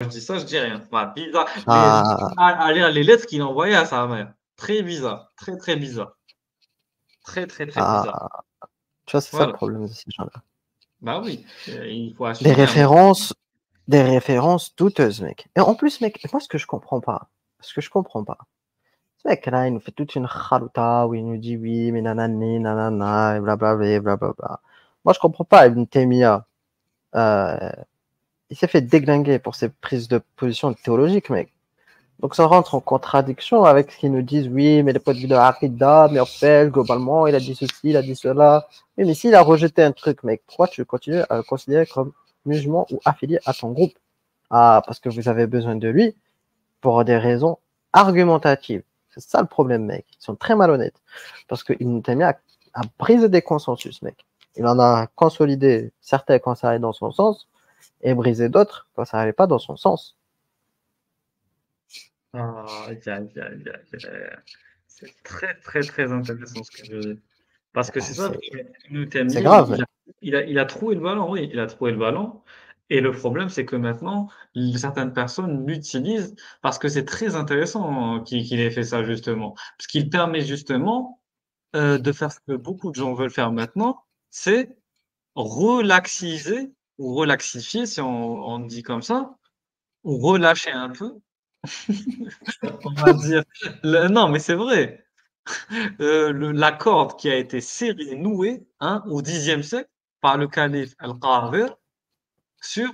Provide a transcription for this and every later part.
je dis ça, je dis rien. Bah, bizarre. Ah, À lire les lettres qu'il envoyait à sa mère. Très bizarre, très, très bizarre. Très, très, très bizarre. ah, tu vois, c'est ça le Voilà. problème de ces gens-là. Bah oui, il faut Des assumer un moment. références, des références douteuses, mec. Et en plus, mec, moi, ce que je comprends pas, ce mec-là, il nous fait toute une chalouta où il nous dit oui, mais nanani, nanana, et blablabla, et blablabla. Moi, je comprends pas, Ibn Taymiyyah. Euh, il s'est fait déglinguer pour ses prises de position théologiques, mec. Donc ça rentre en contradiction avec ce qu'ils nous disent, oui, mais les points de vue de Aqidah, mais en fait, globalement, il a dit ceci, il a dit cela. Oui, mais s'il a rejeté un truc, mec, pourquoi tu continues à le considérer comme musulman ou affilié à ton groupe? Ah, parce que vous avez besoin de lui pour des raisons argumentatives. C'est ça le problème, mec. Ils sont très malhonnêtes. Parce que Ibn Taymiyyah a brisé des consensus, mec. Il en a consolidé certains quand ça allait dans son sens et brisé d'autres quand ça allait pas dans son sens. Ah, c'est très, très, très intéressant ce que je dis. Parce que c'est ça, Ibn C'est Taymiyya, grave, mec. il a trouvé le ballon, oui, il a trouvé le ballon. Et le problème, c'est que maintenant, certaines personnes l'utilisent parce que c'est très intéressant qu'il ait fait ça, justement. Parce qu'il permet justement de faire ce que beaucoup de gens veulent faire maintenant, c'est relaxiser ou relaxifier, si on dit comme ça, ou relâcher un peu, on va dire. Non, mais c'est vrai. La corde qui a été serrée, nouée, hein, au Xe siècle par le calife Al-Qadr sur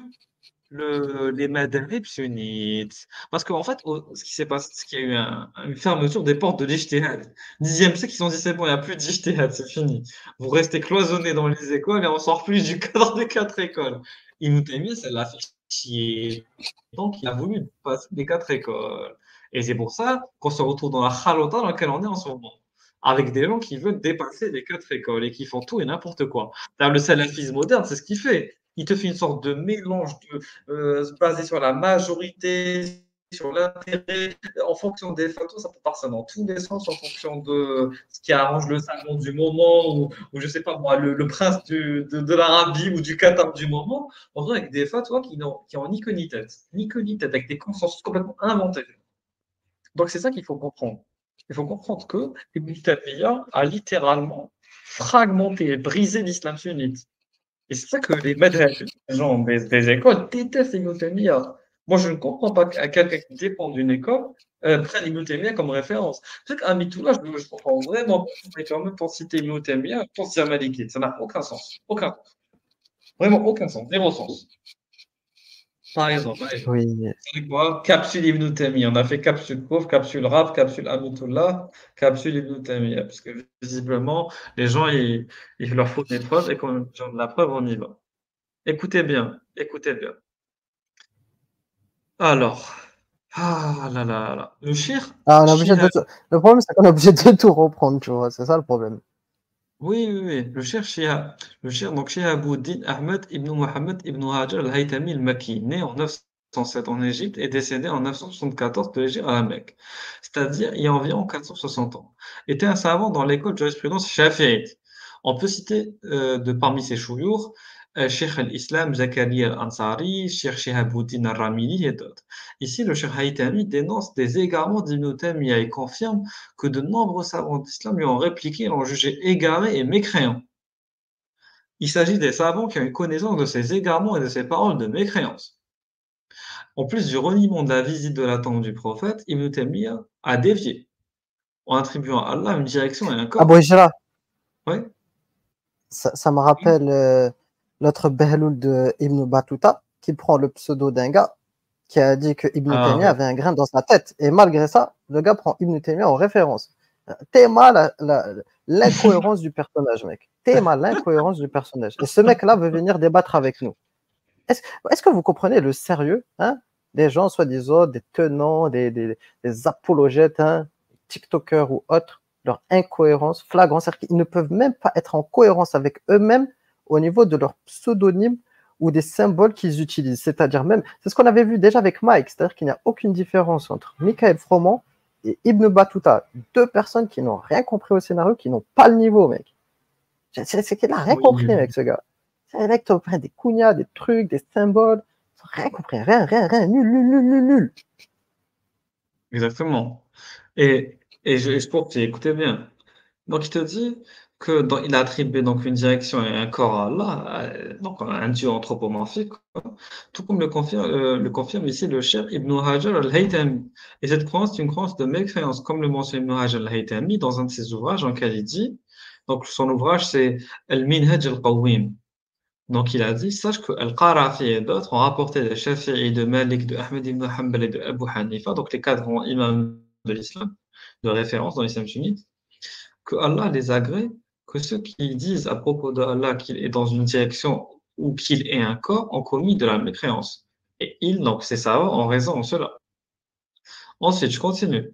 les madhhabs sunnites. Parce qu'en fait, ce qui s'est passé, c'est qu'il y a eu une fermeture des portes de l'ijtihad. Xe siècle, ils se sont dit c'est bon, il n'y a plus d'ijtihad, c'est fini. Vous restez cloisonnés dans les écoles et on sort plus du cadre des quatre écoles. Ibn Taymiyyah, ça l'a fait chier. Donc, il a voulu passer les quatre écoles. Et c'est pour ça qu'on se retrouve dans la chalota dans laquelle on est en ce moment. Avec des gens qui veulent dépasser les quatre écoles et qui font tout et n'importe quoi. D'ailleurs, le salafisme moderne, c'est ce qu'il fait. Il te fait une sorte de mélange basé sur la majorité, sur l'intérêt, en fonction des photos, ça peut partir dans tous les sens, en fonction de ce qui arrange le salon du moment, ou je sais pas moi, le prince de l'Arabie ou du Qatar du moment. On se retrouve avec des fatwas qui ont ni queue ni queue ni tête, avec des consensus complètement inventés. Donc c'est ça qu'il faut comprendre. Il faut comprendre que Ibn Taymiyyah a littéralement fragmenté et brisé l'islam sunnite. Et c'est ça que les madhhabs, les gens des écoles détestent Ibn Taymiyyah. Moi, je ne comprends pas qu'à quelqu'un qui dépend d'une école prenne Ibn Taymiyyah comme référence. C'est qu'à Mitullah, je comprends vraiment pas pourquoi en même temps citer Ibn Taymiyyah pour se dire Maliki. Ça n'a aucun sens. Aucun sens. Vraiment aucun sens. Zéro sens. Par exemple, Oui, c'est quoi? Capsule Ibn Taymiyyah. On a fait capsule pauvre, capsule rap, capsule Amitullah, capsule Ibn Taymiyyah. Parce que visiblement, les gens, il leur faut des preuves et quand ils ont de la preuve, on y va. Écoutez bien, écoutez bien. Alors, ah là là là, le shir, ah, on est obligé de le problème, c'est qu'on est obligé de tout reprendre, tu vois, c'est ça le problème. oui, oui, oui, le shir, donc Shihabuddin Ahmed ibn Muhammad ibn Hajar al-Haytami al-Makki, né en 907 en Égypte et décédé en 974 de l'Égypte à la Mecque, c'est-à-dire il y a environ 460 ans, était un savant dans l'école de jurisprudence shafi'ite. On peut citer de parmi ses chouyours Cheikh al-Islam Zakaria al-Ansari, Cheikh Shihabuddin al-Ramili et d'autres. Ici, le Cheikh Haytami dénonce des égarements d'Ibn Taymiyyah et confirme que de nombreux savants d'islam lui ont répliqué et l'ont jugé égaré et mécréant. Il s'agit des savants qui ont eu connaissance de ses égarements et de ses paroles de mécréance. En plus du reniement de la visite de la tombe du prophète, Ibn Taymiyyah a dévié, en attribuant à Allah une direction et un Abou corps. Hijra, Ouais. ça me rappelle l'autre Behloul de Ibn Battuta qui prend le pseudo d'un gars qui a dit que Ibn Ah Taymiyyah ouais. avait un grain dans sa tête. Et malgré ça, le gars prend Ibn Taymiyyah en référence. Théma l'incohérence du personnage, mec. Théma l'incohérence du personnage. Et ce mec-là veut venir débattre avec nous. Est-ce est que vous comprenez le sérieux, hein, des gens, soi-disant, des tenants, des apologètes, hein, TikTokers ou autres, leur incohérence flagrante, c'est-à-dire qu'ils ne peuvent même pas être en cohérence avec eux-mêmes au niveau de leur pseudonyme ou des symboles qu'ils utilisent. C'est-à-dire même, c'est ce qu'on avait vu déjà avec Mike, c'est-à-dire qu'il n'y a aucune différence entre Michael Froment et Ibn Battuta, deux personnes qui n'ont rien compris au scénario, qui n'ont pas le niveau, mec. C'est qu'il n'a rien compris, Oui. mec, ce gars. C'est un mec qui prend des cugnas, des trucs, des symboles. Rien compris, rien, nul. Exactement. Et pour que tu écoutes bien. Donc il te dit que il a attribué donc une direction et un corps à Allah, donc un dieu anthropomorphique, quoi. Tout comme le confirme ici le cheikh Ibn Hajar al-Haytami. Et cette croyance est une croyance de mécréance, comme le mentionne Ibn Hajar al-Haytami dans un de ses ouvrages, en lequel il dit, donc son ouvrage c'est Al-Minhaj al-Qawwim. Donc il a dit, sache que Al-Qarafi et d'autres ont rapporté de Shafi'i, de Malik, de Ahmed ibn Hanbal et de Abu Hanifa, donc les quatre grands imams de l'islam, de référence dans l'islam sunnite, que Allah les agrée, que ceux qui disent à propos de Allah qu'il est dans une direction ou qu'il est un corps ont commis de la mécréance. Et ils, donc c'est ça, en raison de cela. Ensuite, je continue.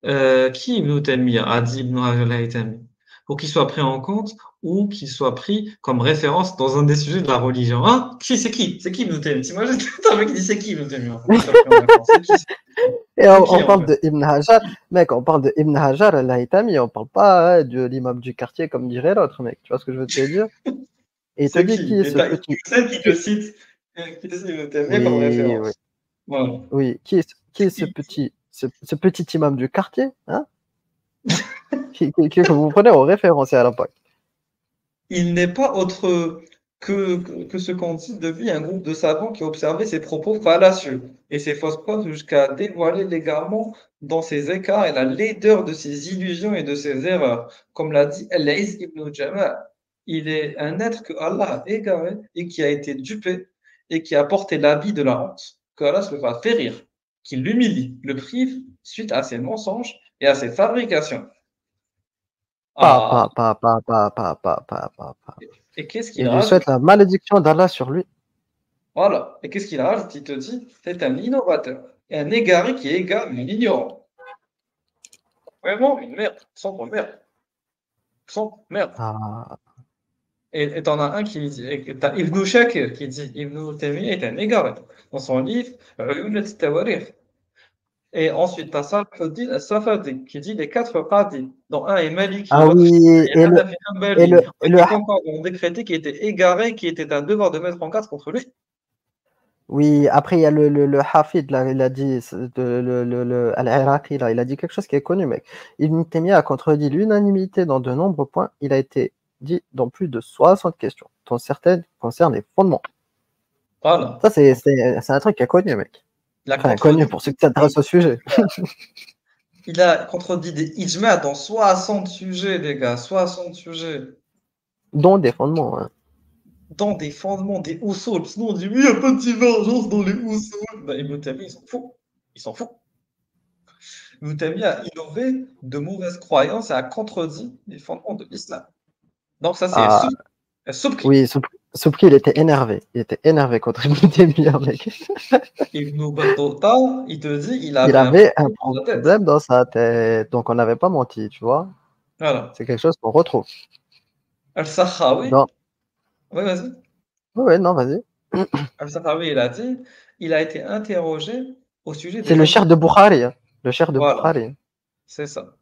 Qui Ibn Taymiyyah a dit Ibn Hajar al-Haytami pour qu'il soit pris en compte ou qu'il soit pris comme référence dans un des sujets de la religion. Hein? Qui c'est qui? C'est qui Ibn Taymiyyah? T'imagines un mec qui dit c'est qui Ibn Taymiyyah pour qu'il soit pris en référence. Et C'est on qui en parle fait? de Ibn Hajar, mec, on parle de Ibn Hajar al-Haytami, on parle pas de l'imam du quartier comme dirait l'autre, mec. Tu vois ce que je veux te dire? Et il te C'est dit qui? qui est Et ce t'as une petit. personne qui te qui- cite, qui te cite Ibn Taymiyyah comme Oui, oui, référence. Voilà. oui. Qui est ce petit, ce petit imam du quartier, hein? Que vous prenez en référence à la PAC. Il n'est pas autre que ce qu'ont dit de lui un groupe de savants qui observaient ses propos fallacieux et ses fausses preuves jusqu'à dévoiler légalement dans ses écarts et la laideur de ses illusions et de ses erreurs. Comme l'a dit Al-Izz ibn Jamal, il est un être que Allah a égaré et qui a été dupé et qui a porté l'habit de la honte. Que Allah se le fasse périr, qu'il l'humilie, le prive suite à ses mensonges et à ses fabrications. Ah, Pa. et qu'est-ce qu'il Et je rajoute? souhaite la malédiction d'Allah sur lui. Voilà. Et qu'est-ce qu'il rajoute? Il te dit, c'est un innovateur. Et un égaré qui égare un ignorant. Vraiment une merde. Sombre merde. Sombre merde. Ah, Et t'en as un qui dit, et t'as Ibn Shakir qui dit, Ibn Taymiyyah est un égaré. Dans son livre, Uyun al-Tawarikh. Et ensuite, t'as Salahuddin al-Safadi qui dit les quatre qadis, dont un est Maliki, ah l'autre oui, est Hanafi Hanbali, et qui concordent ont décrété qu'il était égaré, qu'il était un devoir de mettre en garde contre lui. oui, après il y a le Hafid, là, il a dit, Al-Iraqi, là, il a dit quelque chose qui est connu, mec. Ibn Taymiyyah a contredit l'unanimité dans de nombreux points. Il a été dit dans plus de 60 questions, dont certaines concernent les fondements. Voilà. Ça, c'est un truc qui est connu, mec. Il a Enfin, connu contredit. pour ceux qui s'intéressent au sujet. Il a contredit des ijma dans 60 sujets, les gars, 60 sujets. Dont des fondements, hein. Dans des fondements, des usul. Sinon, on dit, oui, il n'y a pas de divergence dans les usul. Bah, Ibn Taymiyyah, ils s'en foutent. Ils s'en foutent. Ibn Taymiyyah a innové de mauvaises croyances et a contredit les fondements de l'islam. Donc, ça, c'est Ah, Subki. oui, Soubki, il était énervé. Il était énervé contre Ibn Taymiyyah, mec. Ibn Battuta, il te dit, il Il avait un avait un problème dans la tête. problème dans sa tête. Donc, on n'avait pas menti, tu vois. Voilà. C'est quelque chose qu'on retrouve. Al-Sakhawi, Non. oui, vas-y. Oui, ouais, non, vas-y. Al-Sakhawi, il a dit, il a été interrogé au sujet C'est des le cher hadiths. de Bukhari, hein. Le cher de Voilà, Bukhari. c'est ça.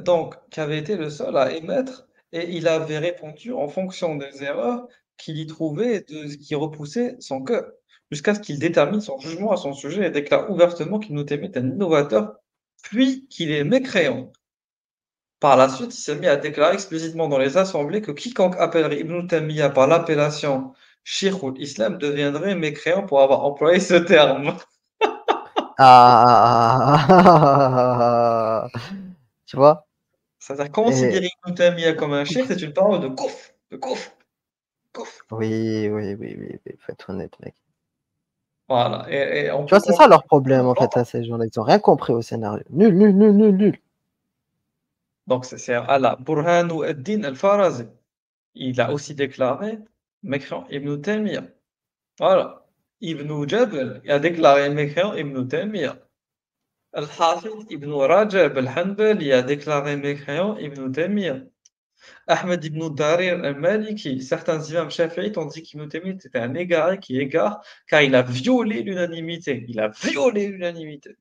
Donc, qui avait été le seul à émettre, et il avait répondu en fonction des erreurs qu'il y trouvait et de ce qui repoussait son cœur, jusqu'à ce qu'il détermine son jugement à son sujet et déclare ouvertement qu'il nous aimait un innovateur, puis qu'il est mécréant. Par la suite, il s'est mis à déclarer explicitement dans les assemblées que quiconque appellerait Ibn Taymiyyah par l'appellation Cheikh ou Islam deviendrait mécréant pour avoir employé ce terme. Ah, tu vois? C'est-à-dire Et considérer Ibn Taymiyyah comme un cheikh, c'est une parole de kouf. oui, faut être honnête, mec. Voilà, et on Tu vois, peut c'est ça leur continuer problème, en fait, à longtemps. ces gens-là. Ils ont rien compris au scénario. Nul. Donc, c'est Allah Burhanu ad-Din al-Farazi. Il a aussi déclaré mécréant Ibn Taymiyyah. Voilà. Ibn Jabal a déclaré mécréant Ibn Taymiyyah. Al-Hafid Ibn Rajab al-Hanbali a déclaré mécréant Ibn Taymiyyah. Ahmed ibn Darir al-Maliki, certains imams shafi'ites ont dit qu'Ibn Taymiyyah était un égaré qui égare car il a violé l'unanimité. Il a violé l'unanimité.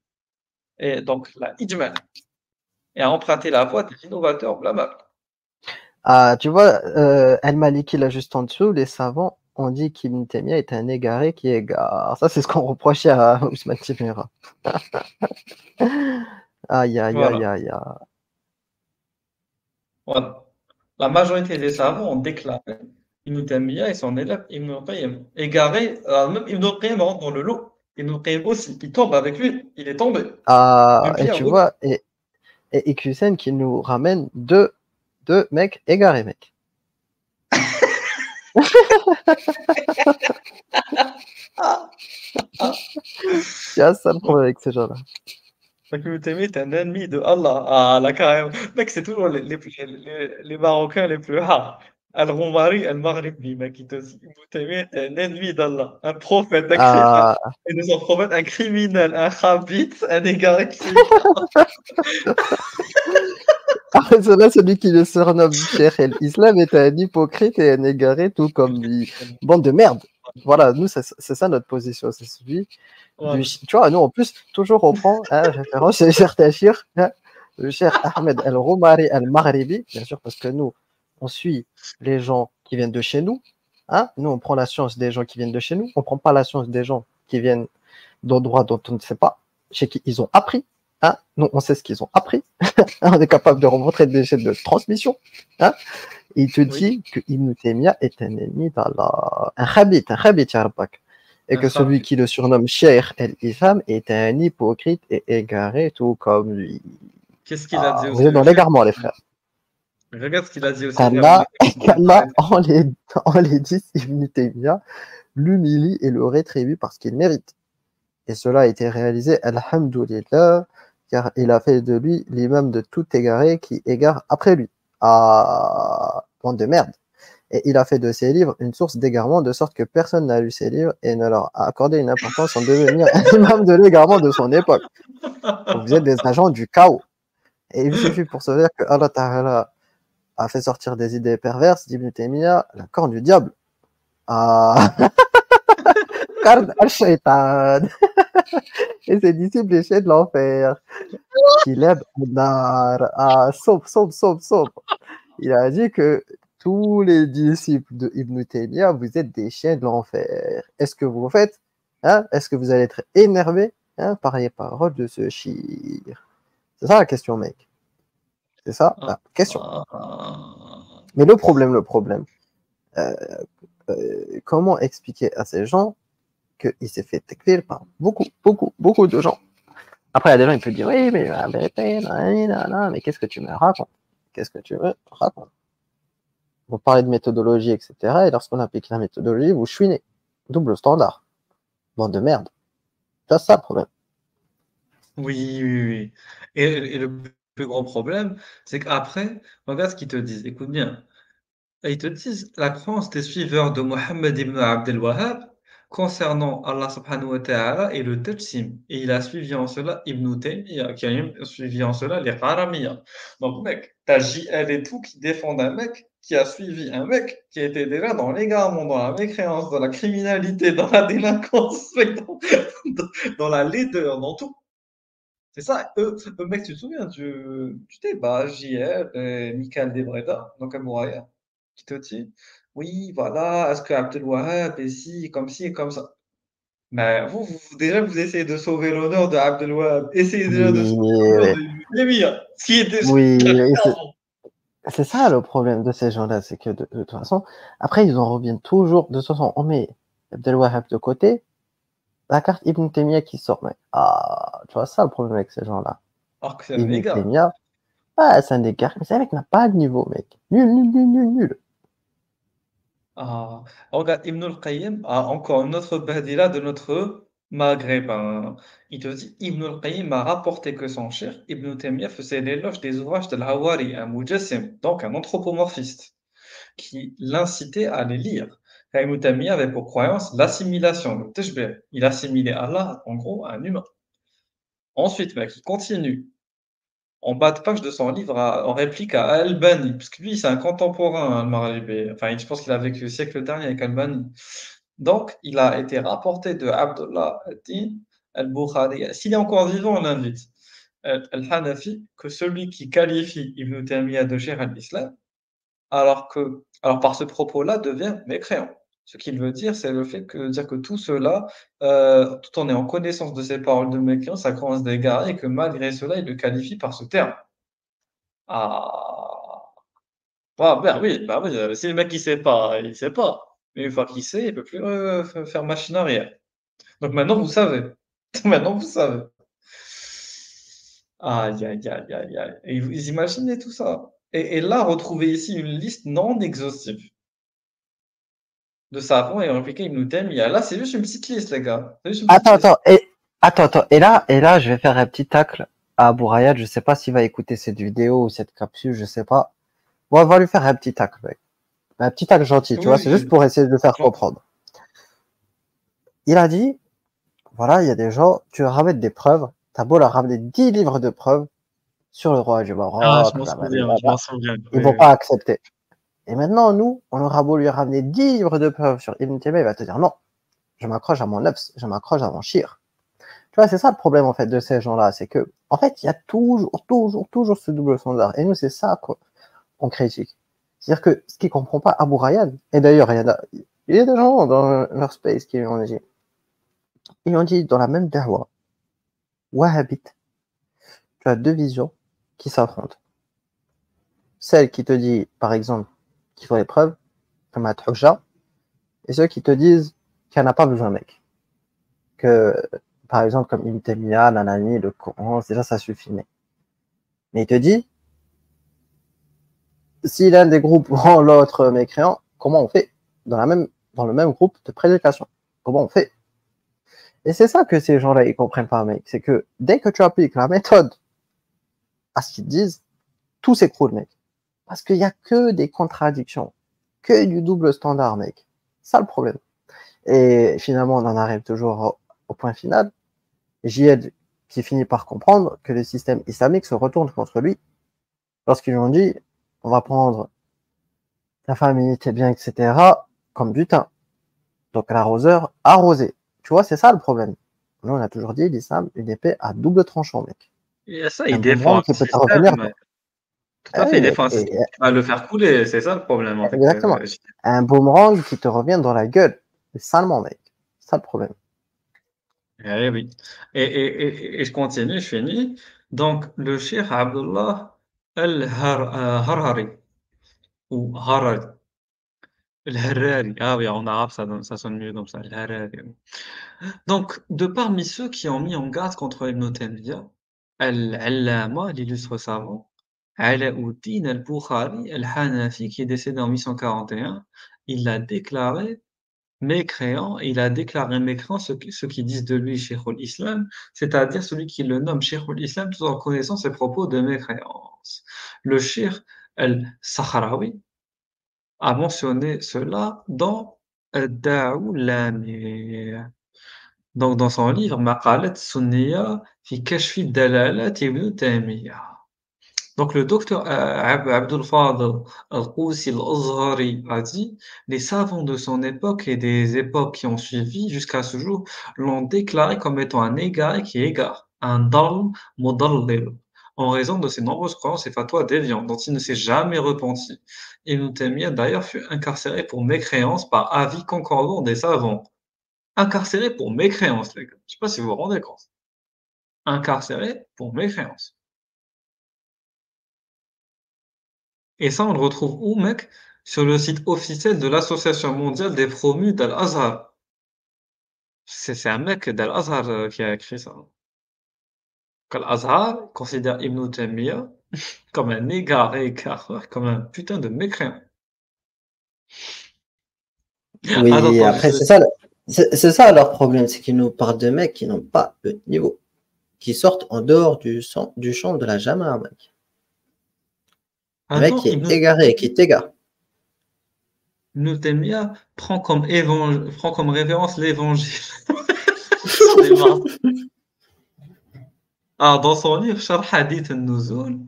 Et donc, la ijma. Et a emprunté la voie des innovateurs blâmables. Ah, tu vois, Al-Maliki, là, juste en dessous, les savants, on dit qu'Ibn Taymiyyah est un égaré qui égare. Ça, c'est ce qu'on reprochait à Ousmane Timera. Aïe, aïe, aïe, Voilà. aïe, aïe. Voilà. La majorité des savants ont déclaré Ibn Taymiyyah et son élève Ibn Qayyim. Égaré, même Ibn Qayyim rentre dans le lot. Ibn Qayyim aussi, il tombe avec lui, il est tombé. Ah, Depuis et un tu moment. vois, et Iqiyoussen qui nous ramène deux mecs égarés, mec. Ah, ah. Il y a ça le Donc, problème avec ces gens-là. Ibn Taymiyyah est un ennemi de Allah. Ah, là, carrément. Mec, c'est toujours les Marocains les plus rares. Al-Roumari, Al-Maghribi, mec, il te dit Ibn Taymiyyah est un ennemi d'Allah, un prophète, Ah, et de son prophète, un criminel, un khabith, un égaré qui s'égare. après cela, celui qui le surnomme Cheikh el-Islam est un hypocrite et un égaré, tout comme lui. Bande de merde. Voilà, nous, c'est ça notre position. C'est celui du. Voilà. Tu vois, nous, en plus, toujours on prend référence chez Cheikh Tachir, le Cheikh Ahmed el-Roumari al-Maghribi, bien sûr, parce que nous, on suit les gens qui viennent de chez nous. Hein. Nous, on prend la science des gens qui viennent de chez nous. On prend pas la science des gens qui viennent d'endroits dont on ne sait pas, chez qui ils ont appris. Hein. Nous, on sait ce qu'ils ont appris. On est capable de remontrer des chaînes de transmission. Hein. Et il te Oui, dit que Ibn Taymiyyah est un ennemi d'Allah. Un khabith, ya Rabbak. Et un que celui khabith. qui le surnomme Cheikh el-Islam est un hypocrite et égaré, tout comme lui. Qu'est-ce qu'il a dit Ah, vous aussi, êtes le dans chef? l'égarement, les frères. Regarde ce qu'il a dit aussi vers Qu'Allah, qu'Allah en les 10 Ibn Taymiyyah, l'humilie et le rétribue parce qu'il mérite. Et cela a été réalisé, alhamdoulilah, car il a fait de lui l'imam de tout égaré qui égare après lui. Ah, bande de merde. Et il a fait de ses livres une source d'égarement, de sorte que personne n'a lu ses livres et ne leur a accordé une importance sans devenir un imam de l'égarement de son époque. Donc vous êtes des agents du chaos. Et il suffit pour se dire que Allah Ta'ala a fait sortir des idées perverses d'Ibn Taymiyyah, la corne du diable. Ah, corne al-shaytan. Et ses disciples les chaînes de l'enfer. Kileb Nar. Ah, sauf. Il a dit que tous les disciples de Ibn Taymiyyah, vous êtes des chiens de l'enfer. Est-ce que vous faites hein? Est-ce que vous allez être énervé hein, par les paroles de ce shir? C'est ça la question, mec. C'est ça la question. Mais le problème, euh, comment expliquer à ces gens qu'il s'est fait takfir par beaucoup de gens? Après, il y a des gens qui peuvent dire, oui, mais la vérité, mais qu'est-ce que tu me racontes? Qu'est-ce que tu me racontes? Vous parlez de méthodologie, etc. Et lorsqu'on applique la méthodologie, vous chouinez. Double standard. Bande de merde. C'est ça le problème. Oui, oui, oui. Et le plus grand problème, c'est qu'après, regarde ce qu'ils te disent. Écoute bien. Et ils te disent la croyance des suiveurs de Mohammed ibn Abdel Wahhab concernant Allah subhanahu wa ta'ala et le Tajsim. Et il a suivi en cela Ibn Taymiyyah, qui a même suivi en cela les Qaramiyya. Donc, mec, t'as JL et tout qui défendent un mec qui a suivi un mec qui était déjà dans l'égarement, dans la mécréance, dans la criminalité, dans la délinquance, dans la laideur, dans tout. C'est ça, mec, tu te souviens du débat JL et Michael Debreda, donc à Mouraya, qui te dit, oui, voilà, est-ce que Abdel Wahhab est si et comme ça. Mais déjà, vous essayez de sauver l'honneur de Abdel Wahhab, essayez déjà de sauver l'honneur Oui, de Ibn Taymiyyah, ce qui est déjà oui, clairement. c'est ça le problème de ces gens-là, c'est que de toute façon, après ils en reviennent toujours, de toute façon, on met Abdelwahab de côté, la carte Ibn Taymiyyah qui sort, mais ah, tu vois ça le problème avec ces gens-là. Alors que c'est un Ibn égal. Taymiyyah, ah, c'est un des gars, mais ce mec n'a pas de niveau, mec. Nul. Ah, regarde, Ibn al-Qayyim a encore une autre badila de notre maghrébin. Il te dit, Ibn al-Qayyim a rapporté que son cher Ibn Taymiyyah faisait l'éloge des ouvrages de l'Hawari, un mujassim, donc un anthropomorphiste, qui l'incitait à les lire. Car Ibn Taymiyyah avait pour croyance l'assimilation, le tashbih. Il assimilait Allah, en gros, à un humain. Ensuite, mec, il continue. En bas de page de son livre, en réplique à Albani, parce que lui, c'est un contemporain, Al-Maghribi. Enfin, je pense qu'il a vécu le siècle dernier avec Albani. Donc, il a été rapporté de Abdullah ad-Din al-Bukhari. S'il est encore vivant, on l'invite. Al-Hanafi, que celui qui qualifie Ibn Taymiyyah de Cheikh al-Islam, alors par ce propos-là, devient mécréant. Ce qu'il veut dire, c'est le fait que dire que tout cela, tout en ayant connaissance de ces paroles de mécréants, ça commence d'égarer et que malgré cela, il le qualifie par ce terme. Ah! Bah, oui, si le mec il sait pas, il sait pas. Mais une fois qu'il sait, il peut plus, faire machine arrière. Donc maintenant vous savez. Maintenant vous savez. Aïe, aïe, aïe, aïe, aïe. Et vous imaginez tout ça? Et là, retrouver ici une liste non exhaustive de savons ayant appliqué Ibn Taymiyya. Là, c'est juste une petite liste, les gars. C'est juste une petite Attends, liste. attends, attends. Et là, je vais faire un petit tacle à Abou Rayad. Je sais pas s'il va écouter cette vidéo ou cette capsule, je sais pas. Bon, on va lui faire un petit tacle, mec. Un petit tacle gentil, tu Oui, vois, c'est juste oui, pour essayer de le faire gentil. comprendre. Il a dit, voilà, il y a des gens, tu leur ramènes des preuves, t'as beau leur ramener 10 livres de preuves sur le roi du Ah, je Maroc, m'en souviens, je blablabla, m'en souviens. ils Oui, vont oui. pas accepter. Et maintenant, nous, on aura beau lui ramener 10 livres de preuves sur Ibn Taymiyyah, il va te dire non, je m'accroche à mon nefs, je m'accroche à mon shir. Tu vois, c'est ça le problème, en fait, de ces gens-là, c'est que, en fait, il y a toujours ce double standard. Et nous, c'est ça qu'on critique. C'est-à-dire que ce qui comprend pas Abu Rayyan, et d'ailleurs, il y a des gens dans leur space qui lui ont dit, ils ont dit dans la même da'wah, wahhabite, tu as deux visions qui s'affrontent. Celle qui te dit, par exemple, qu'il faut les preuves, comme à Hujja, et ceux qui te disent qu'il n'y en a pas besoin, mec. Que, par exemple, comme Ibn Taymiyyah, Nanani, le Coran, déjà ça suffit, mec. Mais il te dit, si l'un des groupes rend l'autre mécréant, comment on fait dans le même groupe de prédication? Comment on fait? Et c'est ça que ces gens-là, ils comprennent pas, mec. C'est que dès que tu appliques la méthode à ce qu'ils disent, tout s'écroule, mec. Parce qu'il y a que des contradictions, que du double standard, mec. C'est ça le problème. Et finalement, on en arrive toujours au point final. Jihad qui finit par comprendre que le système islamique se retourne contre lui lorsqu'ils lui ont dit, on va prendre ta famille, tes biens, etc., comme butin. Donc l'arroseur arrosé. Tu vois, c'est ça le problème. Nous, on a toujours dit, l'islam, une épée à double tranchant, mec. Et ça, Un il défend boomerang le qui peut te revenir. système. Tout Eh à fait, oui, il mec. défend un système qui va le faire couler. C'est ça le problème, en fait. Exactement. Un boomerang qui te revient dans la gueule. C'est salement, mec. C'est ça le problème. Eh oui. Et je continue, je finis. Donc, le cheikh Abdullah al-Harari, ou Harari, al-Harari. Ah oui, en arabe, ça sonne mieux comme ça, al-Harari. Donc, de parmi ceux qui ont mis en garde contre Ibn Taymiyyah, Al-Allama, l'illustre savant, Alauddin al-Bukhari al-Hanafi, qui est décédé en 841, il l'a déclaré mécréant, il a déclaré mécréant ceux qui disent de lui Cheikhul Islam, c'est-à-dire celui qui le nomme Cheikhul Islam tout en connaissant ses propos de mécréance. Le Cheikh al-Sakhraoui a mentionné cela dans Ad-Da'u Lamir. Donc, dans son livre Maqalat Sunniya fi Kashfi Dalalat Ibn Taymiyyah. Donc, le docteur Abdul Fadl Al-Qousi Al-Azhari a dit: les savants de son époque et des époques qui ont suivi jusqu'à ce jour l'ont déclaré comme étant un égaré qui égare, un dal mudallil, en raison de ses nombreuses croyances et fatwas déviants dont il ne s'est jamais repenti. Ibn Taymiyyah d'ailleurs fut incarcéré pour mécréance par avis concordant des savants. Incarcéré pour mécréance, les gars. Je sais pas si vous vous rendez compte. Incarcéré pour mécréance. Et ça, on le retrouve où, mec? Sur le site officiel de l'Association mondiale des promus d'Al-Azhar. C'est un mec d'Al-Azhar qui a écrit ça. Qu'Al-Azhar considère Ibn Taymiyyah comme un égaré, comme un putain de mécréant. Attends, Oui, attends, après, c'est ça leur problème, c'est qu'ils nous parlent de mecs qui n'ont pas le niveau, qui sortent en dehors du champ de la Jama'a, mec. Un mec attends, qui est égaré, qui t'égare. Ibn Taymiyyah prend comme référence l'évangile. J'en ai marre. Ah, dans son livre Sharh Hadith an-Nuzul,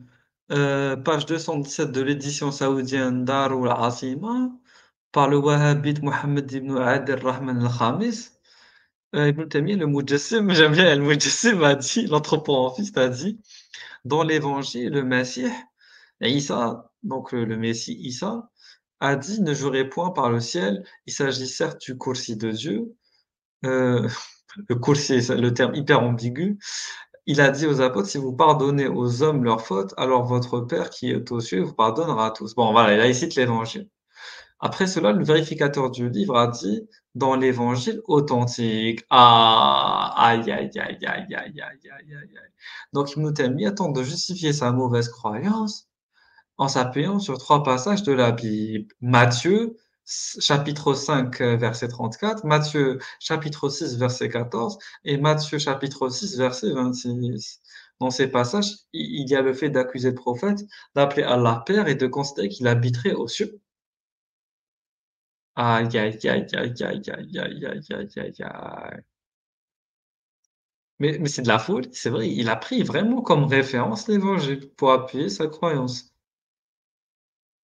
page 217 de l'édition saoudienne Darul Asima, par le wahhabite Mohammed ibn Adi al-Rahman al-Khamis, Ibn Taymiyyah, le Mujassim, j'aime bien, le Mujassim a dit, l'anthropomorphiste a dit, dans l'évangile, le Messie, Isa, donc le Messie Isa, a dit: «Ne jurez point par le ciel, il s'agit certes du coursier de Dieu». Heu, le coursier, c'est le terme hyper ambigu. Il a dit aux apôtres: «Si vous pardonnez aux hommes leurs fautes, alors votre Père qui est aux cieux vous pardonnera à tous». Bon voilà, et là il cite l'Évangile. Après cela, le vérificateur du livre a dit: «Dans l'Évangile authentique». Ah! Aïe, aïe, aïe, aïe, aïe, aïe, aïe, aïe, aïe. Donc Ibn Taymiyya tente de justifier sa mauvaise croyance en s'appuyant sur 3 passages de la Bible. Matthieu, chapitre 5, verset 34, Matthieu, chapitre 6, verset 14 et Matthieu, chapitre 6, verset 26. Dans ces passages, il y a le fait d'accuser le prophète, d'appeler Allah Père et de considérer qu'il habiterait aux cieux. Aïe, aïe, aïe, aïe, aïe, aïe, aïe, aïe, aïe, aïe, aïe. Mais c'est de la folie, c'est vrai, il a pris vraiment comme référence l'Évangile pour appuyer sa croyance.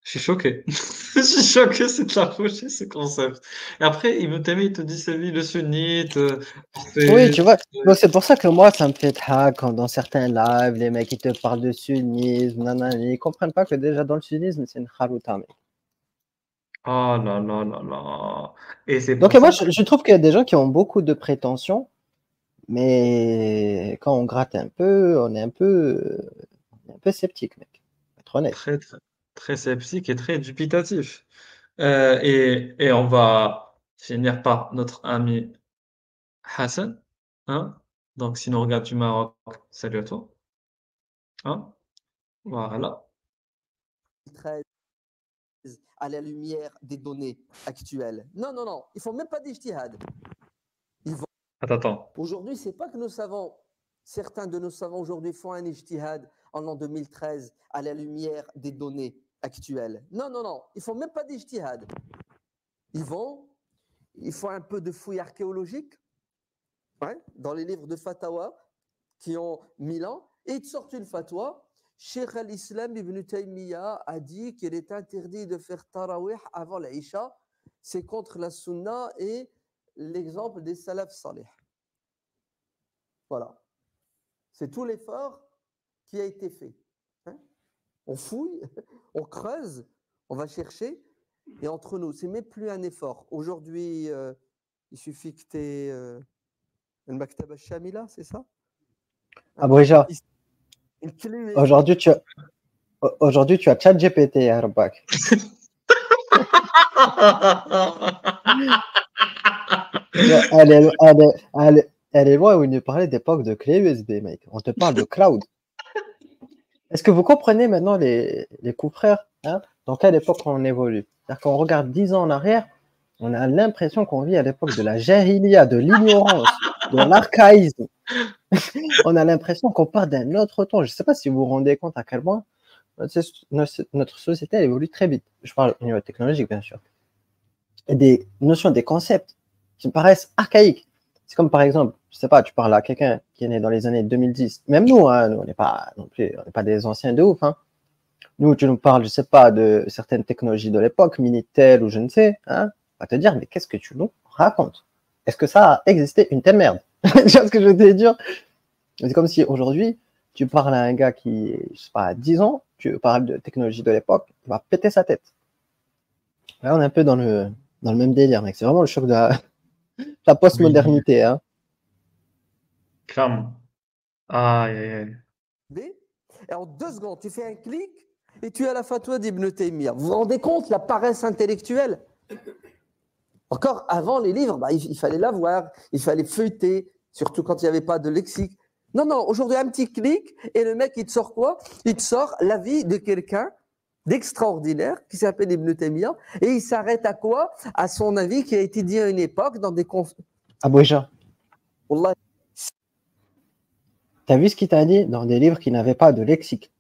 Je suis choqué. Je suis choqué, c'est de la folie ce concept. Et après, Ibn Taymiyya, il te dit c'est lui le sunnite, Oui, c'est tu vois? Donc c'est pour ça que moi, ça me fait hack quand dans certains lives, les mecs, ils te parlent de sunnisme, nanani, ils comprennent pas que déjà dans le sunnisme, c'est une khalouta, mec. oh là là là là. Et c'est Donc pour et moi, ça je trouve qu'il y a des gens qui ont beaucoup de prétentions, mais quand on gratte un peu, on est un peu sceptique, mec. Faut être honnête. très, très, très sceptique et très dubitatif. Et on va finir par notre ami Hassan, hein. Donc si nous regarde du Maroc, salut à toi, hein. Voilà. 13 à la lumière des données actuelles. Non, non, non, ils font même pas d'ijtihad. Attends, attends. Aujourd'hui, c'est pas que nos savants, certains de nos savants aujourd'hui font un ijtihad en l'an 2013 à la lumière des données actuelles. Non, non, non, ils font même pas d'ijtihad. Ils font un peu de fouilles archéologiques, ouais, dans les livres de Fatawa qui ont 1000 ans, et ils te sortent une fatwa. Cheikh al-Islam ibn Taymiyyah a dit qu'il est interdit de faire tarawih avant l'Aïcha. C'est contre la sunna et l'exemple des salaf salih. Voilà. C'est tout l'effort qui a été fait. Hein, on fouille, on creuse, on va chercher, et entre nous, c'est même plus un effort. Aujourd'hui, il suffit que tu aies le Maktab al-Shamila, c'est ça? Ah, Bouija, Une clé USB. aujourd'hui, tu as ChatGPT, hein, Rabak. Elle est loin où il nous parlait d'époque de clé USB, mec. On te parle de cloud. Est-ce que vous comprenez maintenant les coups-frères, hein, dans quelle époque on évolue? C'est-à-dire qu'on regarde 10 ans en arrière, on a l'impression qu'on vit à l'époque de la jahiliya, de l'ignorance, de l'archaïsme. On a l'impression qu'on part d'un autre temps. Je ne sais pas si vous vous rendez compte à quel point notre société elle évolue très vite. Je parle au niveau technologique, bien sûr. Et des notions, des concepts qui me paraissent archaïques. C'est comme par exemple, je sais pas, tu parles à quelqu'un qui est né dans les années 2010. Même nous, hein, nous on n'est pas non plus, on n'est pas des anciens de ouf. Hein. Nous, tu nous parles, je sais pas, de certaines technologies de l'époque, Minitel ou je ne sais, hein, on va te dire, mais qu'est-ce que tu nous racontes? Est-ce que ça a existé une telle merde? Tu vois ce que je veux te dire? C'est comme si aujourd'hui, tu parles à un gars qui, je sais pas, a 10 ans, tu parles de technologie de l'époque, il va péter sa tête. Là, on est un peu dans le même délire, mec. C'est vraiment le choc de la post-modernité. Hein. Clairement. Aïe, aïe, aïe. Et en 2 secondes, tu fais un clic et tu as la fatwa d'Ibn Taymiyyah. Vous vous rendez compte la paresse intellectuelle? Encore avant les livres, bah, il fallait l'avoir, il fallait feuilleter, surtout quand il n'y avait pas de lexique. Non, non, aujourd'hui, un petit clic et le mec, il te sort quoi? Il te sort l'avis de quelqu'un d'extraordinaire qui s'appelle Ibn Taymiyyah et il s'arrête à quoi? À son avis qui a été dit à une époque dans des Abouja, Wallah, t'as vu ce qu'il t'a dit dans des livres qui n'avaient pas de lexique?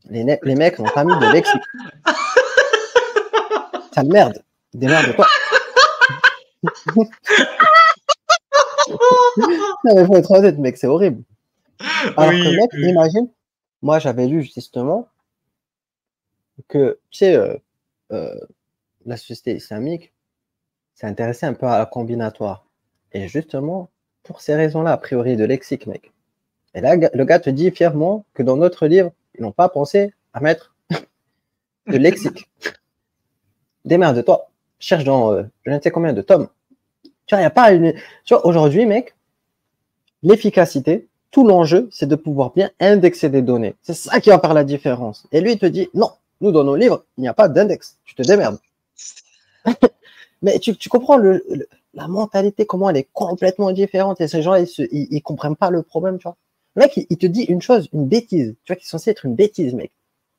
Les mecs n'ont pas mis de lexique. Sale merde. Démerde-toi. Non, mais faut être honnête, mec, c'est horrible. Alors que, Oui, mec, oui. imagine, moi, j'avais lu justement que, tu sais, la société islamique s'est intéressée un peu à la combinatoire. Et justement, pour ces raisons-là, a priori de lexique, mec. Et là, le gars te dit fièrement que dans notre livre, ils n'ont pas pensé à mettre de lexique. Démerde-toi. Cherche dans je ne sais combien de tomes. Tu vois, il n'y a pas une. Tu vois, aujourd'hui, mec, l'efficacité, tout l'enjeu, c'est de pouvoir bien indexer des données. C'est ça qui va faire la différence. Et lui, il te dit, non, nous, dans nos livres, il n'y a pas d'index. Tu te démerdes. Mais tu comprends la mentalité, comment elle est complètement différente. Et ces gens, ils comprennent pas le problème, tu vois. Le mec, il te dit une chose, une bêtise, tu vois, qui est censée être une bêtise, mec.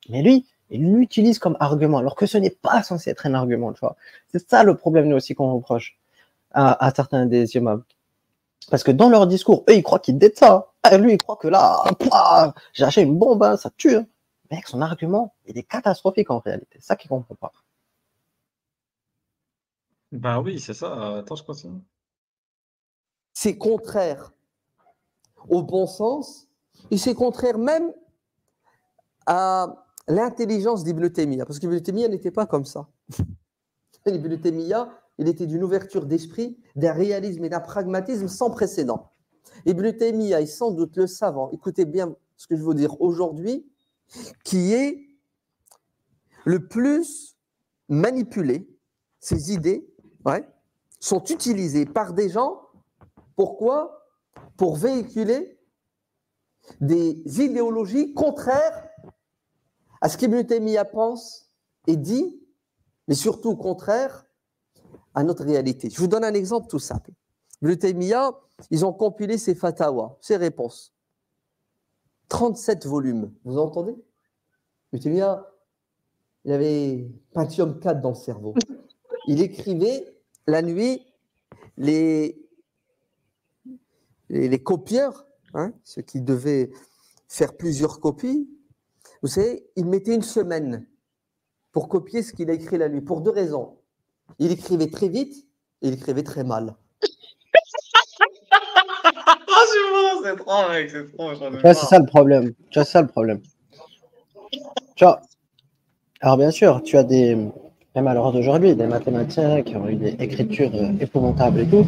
Mais lui, il l'utilise comme argument, alors que ce n'est pas censé être un argument, tu vois. C'est ça le problème, nous aussi, qu'on reproche à certains des imams. Parce que dans leur discours, eux, ils croient qu'ils détent ça. Et lui, il croit que là, j'ai acheté une bombe, hein, ça tue. Hein. Mec, son argument, il est catastrophique en réalité. C'est ça qu'il comprend pas. Ben oui, c'est ça. Attends, je continue. C'est contraire au bon sens et c'est contraire même à l'intelligence d'Ibn Taymiyyah. Parce qu'Ibn Taymiyyah n'était pas comme ça. Ibn Taymiyyah, il était d'une ouverture d'esprit, d'un réalisme et d'un pragmatisme sans précédent. Ibn Taymiyyah est sans doute le savant, écoutez bien ce que je veux dire aujourd'hui, qui est le plus manipulé, ses idées sont utilisées par des gens, pourquoi? Pour véhiculer des idéologies contraires à ce qu'Ibn Taymiyyah pense et dit, mais surtout contraire à notre réalité. Je vous donne un exemple tout simple. Ibn Taymiyyah, ils ont compilé ses fatawas, ses réponses. 37 volumes, vous entendez? Ibn Taymiyyah, il avait Pentium 4 dans le cerveau. Il écrivait la nuit les copieurs, ceux qui devaient faire plusieurs copies, vous savez, il mettait une semaine pour copier ce qu'il a écrit la nuit, pour deux raisons. Il écrivait très vite et il écrivait très mal. C'est trop, mec, c'est trop. Tu vois, c'est ça le problème. Tu vois, c'est ça le problème. Tu vois, alors bien sûr, tu as même à l'heure d'aujourd'hui, des mathématiciens qui ont eu des écritures épouvantables et tout.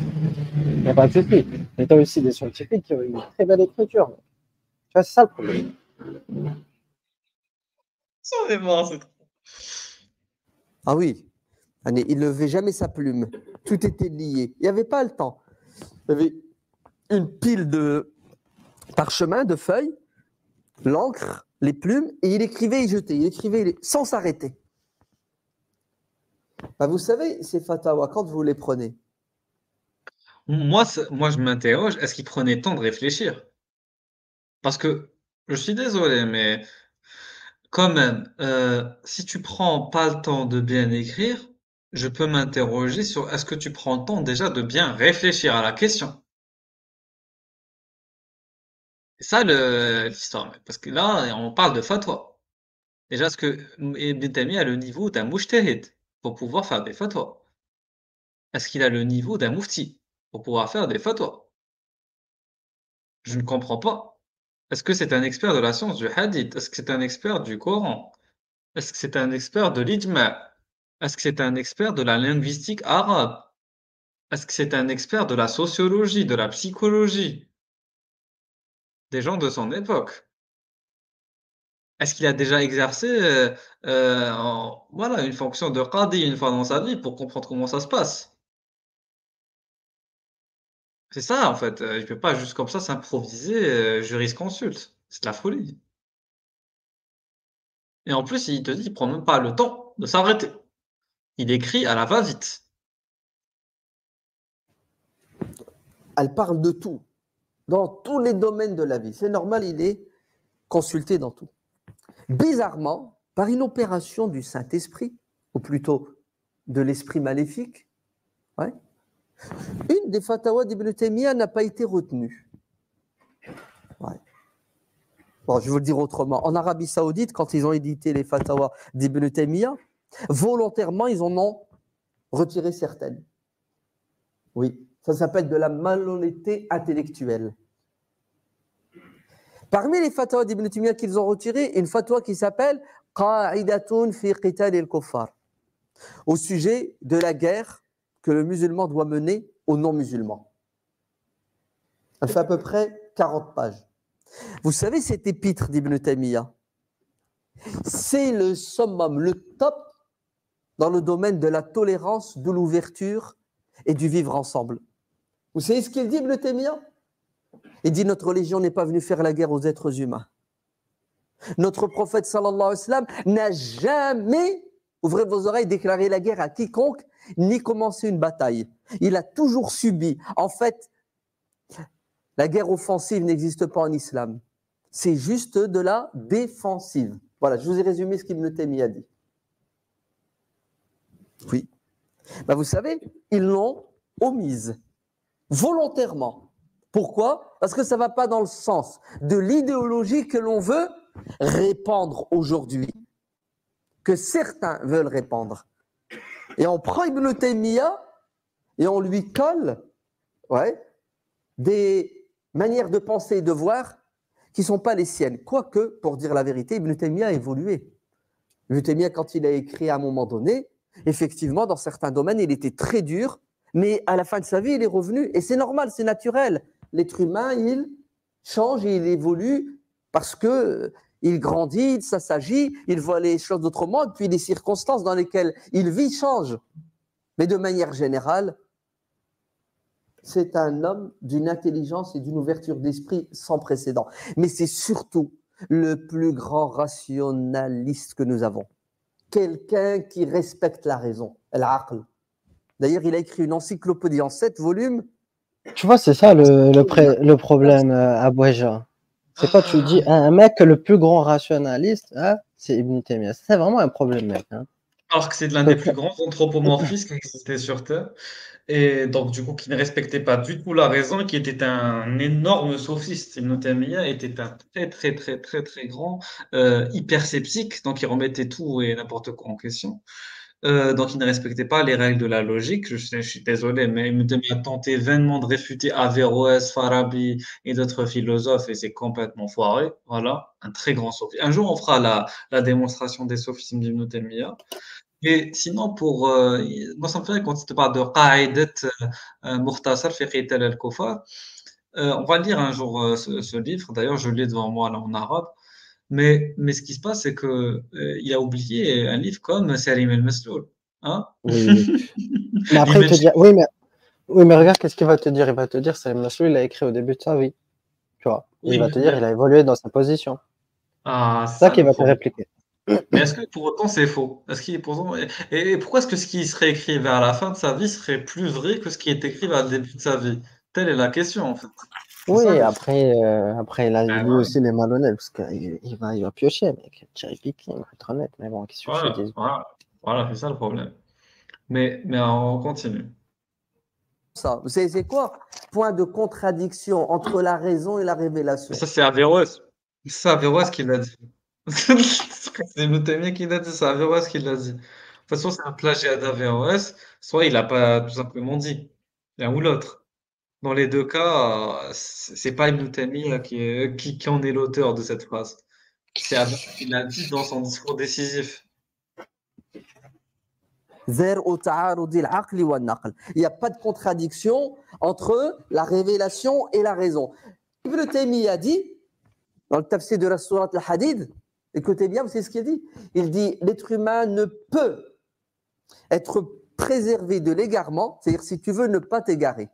Il n'y a pas de souci. Mais tu as aussi des scientifiques qui ont eu une très belle écriture. Tu vois, c'est ça le problème. C'est mort, c'est trop. Ah oui, il ne levait jamais sa plume. Tout était lié. Il n'y avait pas le temps. Il y avait une pile de parchemin, de feuilles, l'encre, les plumes, et il écrivait et jetait. Il écrivait sans s'arrêter. Ben, vous savez, ces fatawas, quand vous les prenez, Moi, je m'interroge, est-ce qu'il prenait le temps de réfléchir? Parce que, je suis désolé, mais quand même, si tu prends pas le temps de bien écrire, je peux m'interroger sur est-ce que tu prends le temps déjà de bien réfléchir à la question? C'est ça l'histoire, mec. Parce que là, on parle de fatwa. Déjà, est-ce que Ibn Taymiyyah a le niveau d'un mujtahid pour pouvoir faire des fatwas? Est-ce qu'il a le niveau d'un mufti pour pouvoir faire des fatwas? Je ne comprends pas. Est-ce que c'est un expert de la science du hadith? Est-ce que c'est un expert du Coran? Est-ce que c'est un expert de l'ijma'? Est-ce que c'est un expert de la linguistique arabe? Est-ce que c'est un expert de la sociologie, de la psychologie? Des gens de son époque? Est-ce qu'il a déjà exercé, voilà, une fonction de qadi une fois dans sa vie pour comprendre comment ça se passe? C'est ça, en fait, il peut pas juste comme ça s'improviser, jurisconsulte. C'est de la folie. Et en plus, il te dit, il prend même pas le temps de s'arrêter. Il écrit à la va-vite. elle parle de tout, dans tous les domaines de la vie. C'est normal, il est consulté dans tout. Bizarrement, par une opération du Saint-Esprit, ou plutôt de l'esprit maléfique, une des fatawas d'Ibn Taymiyyah n'a pas été retenue. Bon, je vais vous le dire autrement. En Arabie Saoudite, quand ils ont édité les fatawas d'Ibn Taymiyyah, volontairement, ils en ont retiré certaines. Oui, ça s'appelle de la malhonnêteté intellectuelle. Parmi les fatwas d'Ibn Taymiyyah qu'ils ont retirées, une fatwa qui s'appelle Qa'idatun fi qital al-kuffar, au sujet de la guerre que le musulman doit mener aux non-musulmans. Elle fait à peu près 40 pages. Vous savez, cet épître d'Ibn Taymiyyah, c'est le summum, le top dans le domaine de la tolérance, de l'ouverture et du vivre ensemble. Vous savez ce qu'il dit, Ibn Taymiyyah? Il dit notre religion n'est pas venue faire la guerre aux êtres humains. Notre prophète sallallahu alayhi wa sallam n'a jamais, ouvrez vos oreilles, déclaré la guerre à quiconque, ni commencé une bataille. Il a toujours subi. En fait, la guerre offensive n'existe pas en islam. C'est juste de la défensive. Voilà, je vous ai résumé ce qu'Ibn Taymiyyah a dit. Oui. Ben vous savez, ils l'ont omise, volontairement. Pourquoi? Parce que ça ne va pas dans le sens de l'idéologie que l'on veut répandre aujourd'hui, que certains veulent répandre. Et on prend Ibn Taymiyyah et on lui colle des manières de penser et de voir qui ne sont pas les siennes. Quoique, pour dire la vérité, Ibn Taymiyyah a évolué. Ibn Taymiyyah, quand il a écrit à un moment donné, effectivement, dans certains domaines, il était très dur, mais à la fin de sa vie, il est revenu. Et c'est normal, c'est naturel. L'être humain, il change et il évolue parce que il grandit, il s'assagit, il voit les choses d'autrement, et puis les circonstances dans lesquelles il vit changent. Mais de manière générale, c'est un homme d'une intelligence et d'une ouverture d'esprit sans précédent. Mais c'est surtout le plus grand rationaliste que nous avons. Quelqu'un qui respecte la raison, al-aql. D'ailleurs, il a écrit une encyclopédie en 7 volumes. Tu vois, c'est ça le problème, Aboueja. C'est quand tu dis un mec, le plus grand rationaliste, hein, c'est Ibn Taymiyyah. C'est vraiment un problème, mec. Hein. Alors que c'est l'un des plus grands anthropomorphistes qui existait sur Terre. Et donc, du coup, qui ne respectait pas du tout la raison et qui était un énorme sophiste. Ibn Taymiyyah était un très grand hypersceptique, donc il remettait tout et n'importe quoi en question. Donc, il ne respectait pas les règles de la logique. Je suis désolé, mais Ibn Taymiyyah a tenté vainement de réfuter Averroès, Farabi et d'autres philosophes et c'est complètement foiré. Voilà, un très grand sophiste. Un jour, on fera la démonstration des sophismes d'Ibn Taymiyyah. Et sinon, moi, ça me fait quand tu te parles de Qa'idat Mukhtasar fi Qital al-Kufar. On va lire un jour ce livre. D'ailleurs, je l'ai devant moi là en arabe. Mais ce qui se passe, c'est que il a oublié un livre comme Salim el-Masloul. Hein? Oui. Mais après, il te dit, oui, mais regarde, qu'est-ce qu'il va te dire? Il va te dire, Salim Masloul, il a écrit au début de sa vie. Tu vois, il va te dire, il a évolué dans sa position. Ah, c'est ça qu'il va te répliquer. Mais est-ce que pour autant c'est faux? Est-ce qu'il pourtant et pourquoi est-ce que ce qui serait écrit vers la fin de sa vie serait plus vrai que ce qui est écrit vers le début de sa vie? Telle est la question en fait. Oui, après il a lui Ouais. aussi les malhonnêtes parce qu'il va piocher, mec. Cherry picking, faut être honnête. Mais bon, qu'est-ce que je te dis? Voilà, c'est ça le problème. Mais on continue. Ça, vous savez, c'est quoi? Point de contradiction entre la raison et la révélation. Ça, c'est Averroès. C'est Averroès qui l'a dit. C'est Ibn Taymiyyah qui l'a dit, c'est Averroès qui l'a dit. De toute façon, c'est un plagiat d'Averroès, soit il n'a pas tout simplement dit, l'un ou l'autre. Dans les deux cas, c'est pas Ibn Taymiyyah qui en est l'auteur de cette phrase. C'est Averroès qui l'a dit dans son discours décisif. Il n'y a pas de contradiction entre la révélation et la raison. Ibn Taymiyyah a dit, dans le tafsir de la sourate al-Hadid, écoutez bien, vous savez ce qu'il dit? Il dit, l'être humain ne peut être préservé de l'égarement, c'est-à-dire si tu veux ne pas t'égarer.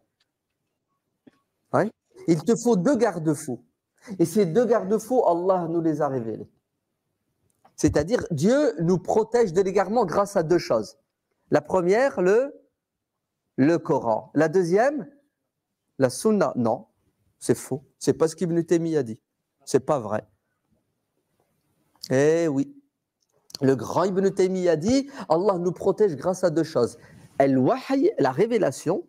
Ouais. Il te faut 2 garde-fous. Et ces 2 garde-fous, Allah nous les a révélés. C'est-à-dire, Dieu nous protège de l'égarement grâce à 2 choses. La première, le Coran. La deuxième, la Sunna. Non, c'est faux. C'est pas ce qu'Ibn Taymiyyah a dit. C'est pas vrai. Eh oui. Le grand Ibn Taymiyyah a dit, Allah nous protège grâce à 2 choses. Al-Wahy, la révélation.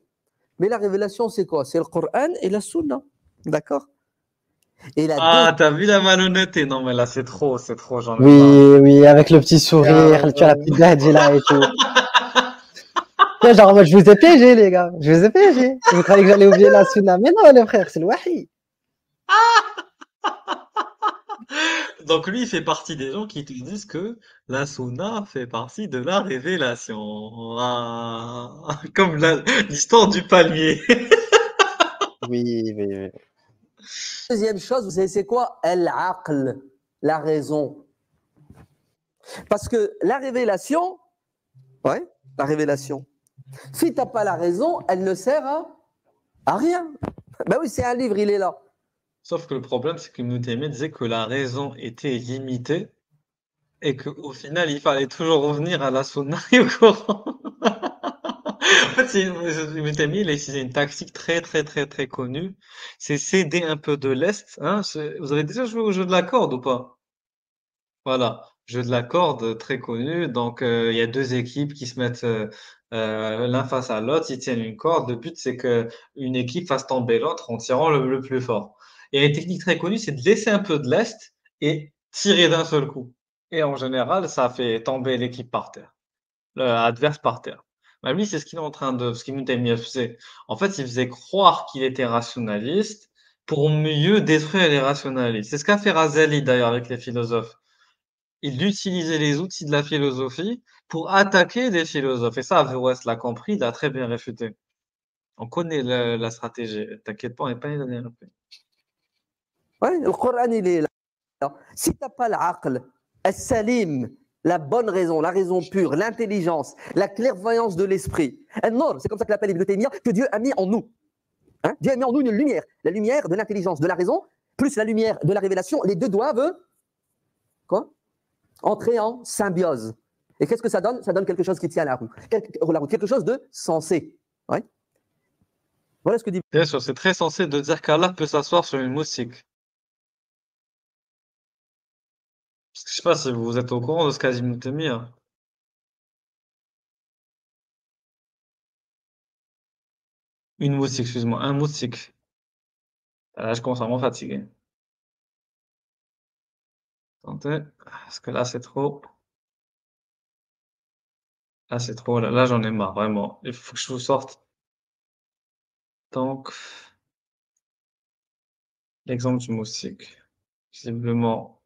Mais la révélation, c'est quoi? C'est le Coran et la Sunna. D'accord? T'as vu la malhonnêteté? Non, mais là, c'est trop, j'en ai marre. Oui, avec le petit sourire, tu as la petite badge là et tout. Genre, moi, je vous ai piégé, les gars. Je vous ai piégé. Vous croyez que j'allais oublier la Sunna? Mais non, les frères, c'est le Wahy. Donc lui, il fait partie des gens qui te disent que la Sunna fait partie de la révélation. Comme l'histoire du palmier. Oui. Deuxième chose, vous savez, c'est quoi? Al-aql, la raison. Parce que la révélation, Ouais, la révélation. Si tu n'as pas la raison, elle ne sert à rien. Ben oui, c'est un livre, il est là. Sauf que le problème, c'est que Ibn Taymiyya disait que la raison était limitée et qu'au final, il fallait toujours revenir à la sunna et au Coran. En fait, Ibn Taymiyya, il a utilisé une tactique très, très, très, très connue. C'est céder un peu de l'Est. Hein. Vous avez déjà joué au jeu de la corde ou pas? Voilà, jeu de la corde très connu. Donc, il y a deux équipes qui se mettent l'un face à l'autre. Ils tiennent une corde. Le but, c'est que une équipe fasse tomber l'autre en tirant le plus fort. Et une technique très connue, c'est de laisser un peu de lest et tirer d'un seul coup. Et en général, ça fait tomber l'équipe par terre, l'adverse par terre. Bah, lui, c'est ce qu'il est en train de, ce qu'il nous faisait. En fait, il faisait croire qu'il était rationaliste pour mieux détruire les rationalistes. C'est ce qu'a fait Razali d'ailleurs avec les philosophes. Il utilisait les outils de la philosophie pour attaquer des philosophes. Et ça, Averroès l'a compris, il a très bien réfuté. On connaît la stratégie. T'inquiète pas, on n'est pas les derniers. Ouais, le Coran, il est là. Si tu n'as pas l'aql, al-salim, la bonne raison, la raison pure, l'intelligence, la clairvoyance de l'esprit, al-nur, c'est comme ça que l'appelle Ibn Taymiyyah, que Dieu a mis en nous. Hein, Dieu a mis en nous une lumière, la lumière de l'intelligence, de la raison, plus la lumière de la révélation. Les deux doivent quoi entrer en symbiose. Et qu'est-ce que ça donne? Ça donne quelque chose qui tient la route, quelque chose de sensé. Ouais. Voilà ce que dit. Bien sûr, c'est très sensé de dire qu'Allah peut s'asseoir sur une moustique. Parce que je sais pas si vous êtes au courant de ce qu'a dit Ibn Taymiyyah. Une moustique, excuse-moi, un moustique. Là, je commence à m'en fatiguer. Attendez, parce que là, c'est trop. Là, c'est trop. Là, j'en ai marre, vraiment. Il faut que je vous sorte. Donc, l'exemple du moustique. Visiblement.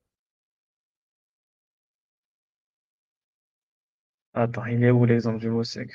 Attends, il est où l'exemple du moustique?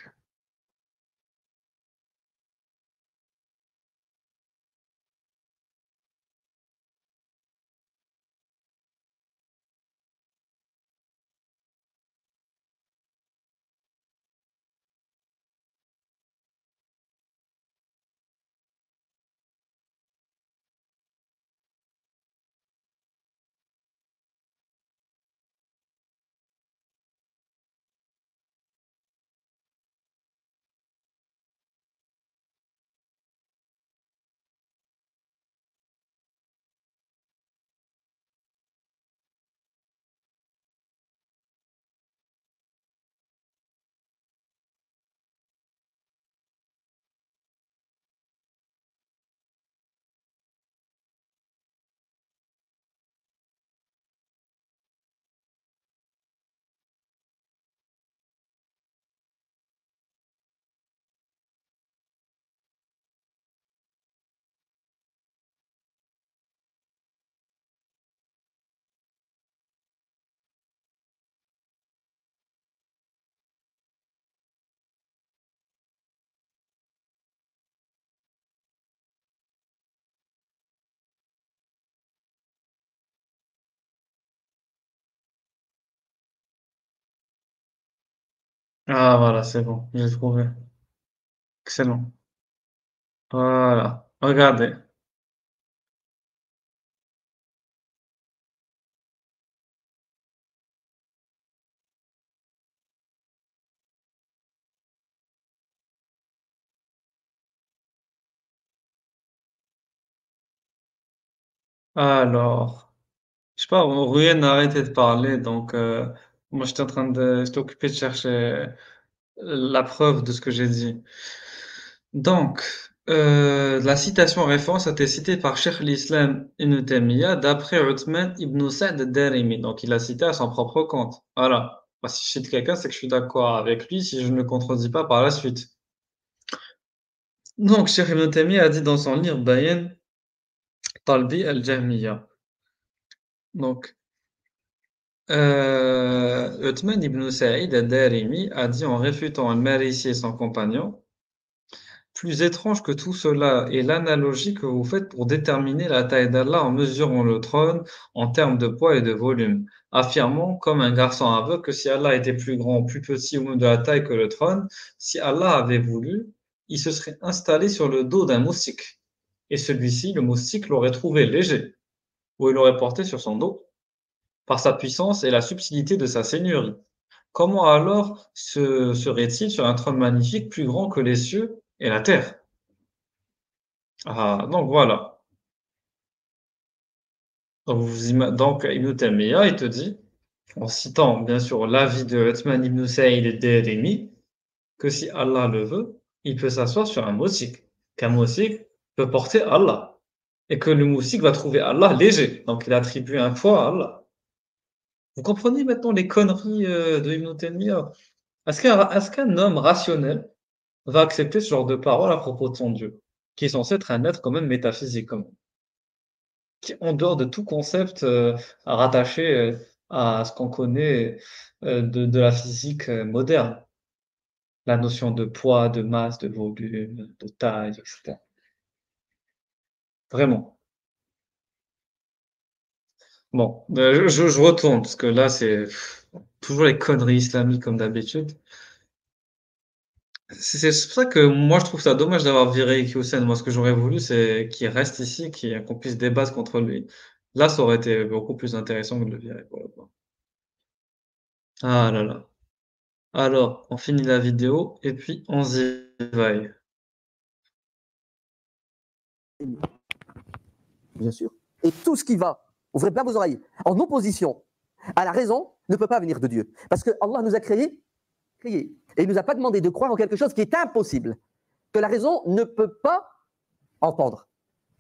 Ah, voilà, c'est bon, j'ai trouvé. Excellent. Voilà. Regardez. Alors, je sais pas, Ruyen a arrêté de parler, donc moi j'étais occupé de chercher la preuve de ce que j'ai dit. Donc, la citation en référence a été citée par Cheikh l'Islam Ibn Taymiyyah d'après Uthman ibn Sa'd ad-Darimi. Donc, il a cité à son propre compte. Voilà. Bah, si je cite quelqu'un, c'est que je suis d'accord avec lui si je ne le contredis pas par la suite. Donc, Cheikh Ibn Taymiyyah a dit dans son livre Bayan Talbi al-Jahmiyya. Donc, Uthman ibn Sa'id ad-Darimi a dit en réfutant Al-Marisi et son compagnon, Plus étrange que tout cela est l'analogie que vous faites pour déterminer la taille d'Allah en mesurant le trône en termes de poids et de volume, affirmant, comme un garçon aveugle, que si Allah était plus grand ou plus petit ou même de la taille que le trône, si Allah avait voulu, il se serait installé sur le dos d'un moustique. Et celui-ci, le moustique, l'aurait trouvé léger, ou il l'aurait porté sur son dos, par sa puissance et la subtilité de sa seigneurie. Comment alors serait-il sur un trône magnifique plus grand que les cieux et la terre? Ah, donc voilà. Donc Ibn Taymiyyah, il te dit, en citant bien sûr l'avis de Uthman ibn Saïd ad-Darimi, que si Allah le veut, il peut s'asseoir sur un moustique, qu'un moustique peut porter Allah, et que le moustique va trouver Allah léger, donc il attribue un poids à Allah. Vous comprenez maintenant les conneries de Ibn Taymiyyah? Est-ce qu'un homme rationnel va accepter ce genre de paroles à propos de son Dieu, qui est censé être un être quand même métaphysique, quand même, qui est en dehors de tout concept rattaché à ce qu'on connaît de la physique moderne, la notion de poids, de masse, de volume, de taille, etc. Vraiment. Bon, je retourne, parce que là, c'est toujours les conneries islamiques comme d'habitude. C'est pour ça que moi je trouve ça dommage d'avoir viré Hossein. Moi, ce que j'aurais voulu, c'est qu'il reste ici, qu'on puisse débattre contre lui. Là, ça aurait été beaucoup plus intéressant que de le virer pour le coup. Ah là là. Alors, on finit la vidéo et puis on y va. Bien sûr. Et tout ce qui va, ouvrez bien vos oreilles, en opposition à la raison, ne peut pas venir de Dieu. Parce que Allah nous a créés. Et il ne nous a pas demandé de croire en quelque chose qui est impossible, que la raison ne peut pas entendre.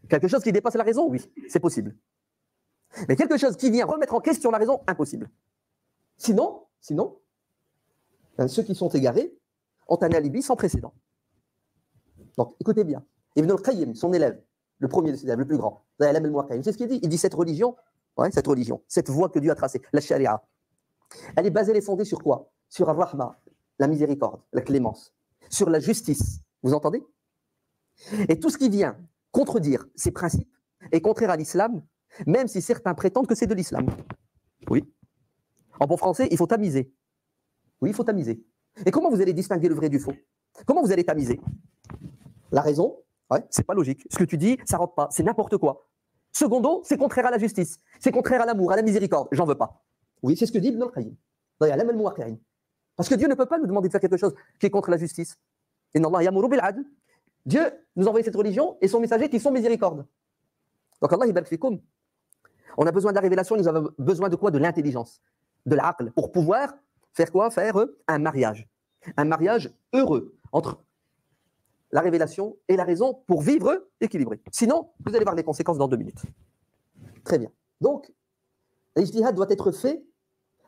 Quelque chose qui dépasse la raison, oui, c'est possible. Mais quelque chose qui vient remettre en question la raison, impossible. Sinon, ceux qui sont égarés ont un alibi sans précédent. Donc, écoutez bien. Ibn al-Qayyim, son élève, le premier de ses élèves, le plus grand, c'est ce qu'il dit. Il dit cette religion, cette voie que Dieu a tracée, la charia, elle est basée et fondée sur quoi? Sur Ar-Rahma, la miséricorde, la clémence, sur la justice. Vous entendez? Et tout ce qui vient contredire ces principes est contraire à l'islam, même si certains prétendent que c'est de l'islam. Oui. En bon français, il faut tamiser. Oui, il faut tamiser. Et comment vous allez distinguer le vrai du faux? Comment vous allez tamiser? La raison, c'est pas logique. Ce que tu dis, ça rentre pas. C'est n'importe quoi. Secondo, c'est contraire à la justice. C'est contraire à l'amour, à la miséricorde. J'en veux pas. Oui, c'est ce que dit Ibn al-Qayyim. Parce que Dieu ne peut pas nous demander de faire quelque chose qui est contre la justice. Inna Allah yamuru bil adl. Dieu nous a envoyé cette religion et son messager qui sont miséricorde. Donc Allah yibarak fikoum. On a besoin de la révélation, nous avons besoin de quoi? De l'intelligence, de l'aql, pour pouvoir faire quoi? Faire un mariage. Un mariage heureux entre la révélation et la raison pour vivre équilibré. Sinon, vous allez voir les conséquences dans 2 minutes. Très bien. Donc, l'ijtihad doit être fait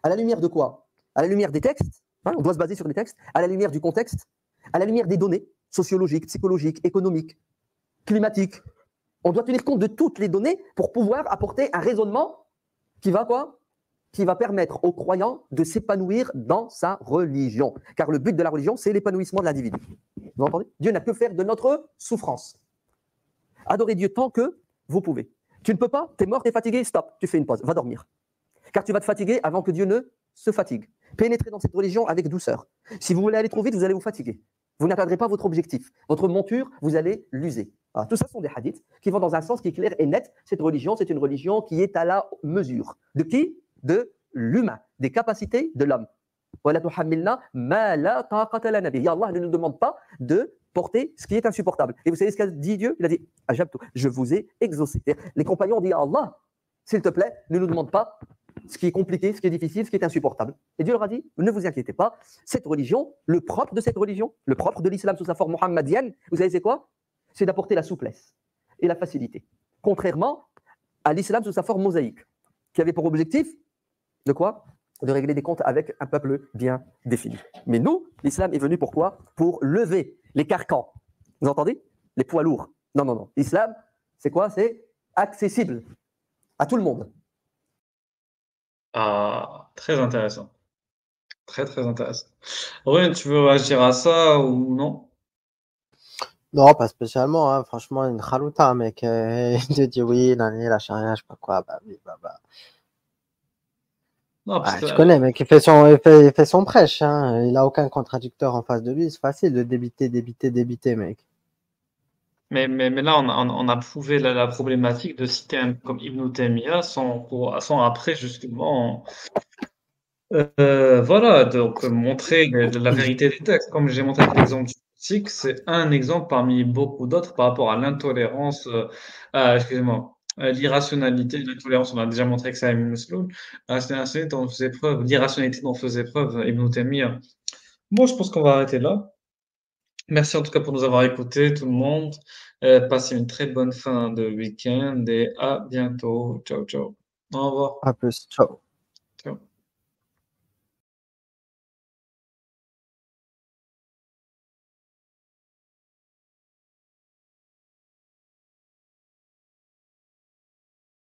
à la lumière de quoi? À la lumière des textes, on doit se baser sur les textes, à la lumière du contexte, à la lumière des données sociologiques, psychologiques, économiques, climatiques. On doit tenir compte de toutes les données pour pouvoir apporter un raisonnement qui va quoi? Qui va permettre aux croyants de s'épanouir dans sa religion. Car le but de la religion, c'est l'épanouissement de l'individu. Vous entendez? Dieu n'a que faire de notre souffrance. Adorez Dieu tant que vous pouvez. Tu ne peux pas, tu es mort, tu es fatigué, stop, tu fais une pause, va dormir. Car tu vas te fatiguer avant que Dieu ne se fatigue. Pénétrez dans cette religion avec douceur. Si vous voulez aller trop vite, vous allez vous fatiguer. Vous n'atteindrez pas votre objectif. Votre monture, vous allez l'user. Alors, tout ça sont des hadiths qui vont dans un sens qui est clair et net. Cette religion, c'est une religion qui est à la mesure. De qui? De l'humain, des capacités de l'homme. Allah ne nous demande pas de porter ce qui est insupportable. Et vous savez ce qu'a dit Dieu? Il a dit, je vous ai exaucé. Les compagnons ont dit à Allah, s'il te plaît, ne nous demande pas ce qui est compliqué, ce qui est difficile, ce qui est insupportable. Et Dieu leur a dit, ne vous inquiétez pas, cette religion, le propre de cette religion, le propre de l'islam sous sa forme mohammadienne, vous savez c'est quoi? C'est d'apporter la souplesse et la facilité. Contrairement à l'islam sous sa forme mosaïque, qui avait pour objectif de quoi? De régler des comptes avec un peuple bien défini. Mais nous, l'islam est venu pourquoi? Pour lever les carcans. Vous entendez? Les poids lourds. Non, non, non. L'islam, c'est quoi? C'est accessible à tout le monde. Ah, très intéressant. Très, très intéressant. Aurélien, tu veux réagir à ça ou non? Non, pas spécialement, hein. Franchement, une chalouta, mec. Il te dit oui, l'année, la charia, je sais pas quoi, bah oui, bah. Non, parce Ah, que tu connais, mec, il fait son prêche, hein. Il a aucun contradicteur en face de lui. C'est facile de débiter, mec. mais là, on a prouvé la problématique de citer un comme Ibn Taymiyya sans après justement, voilà, donc montrer la vérité des textes. Comme j'ai montré avec l'exemple du sikh, c'est un exemple parmi beaucoup d'autres par rapport à l'intolérance, excusez-moi, l'irrationalité, l'intolérance. On a déjà montré que ça Ibn Masloul, l'irrationalité dont faisait preuve, l'irrationalité dont faisait preuve Ibn Taymiyya. Moi, je pense qu'on va arrêter là. Merci en tout cas pour nous avoir écoutés, tout le monde. Passez une très bonne fin de week-end et à bientôt. Ciao, ciao. Au revoir. À plus, ciao.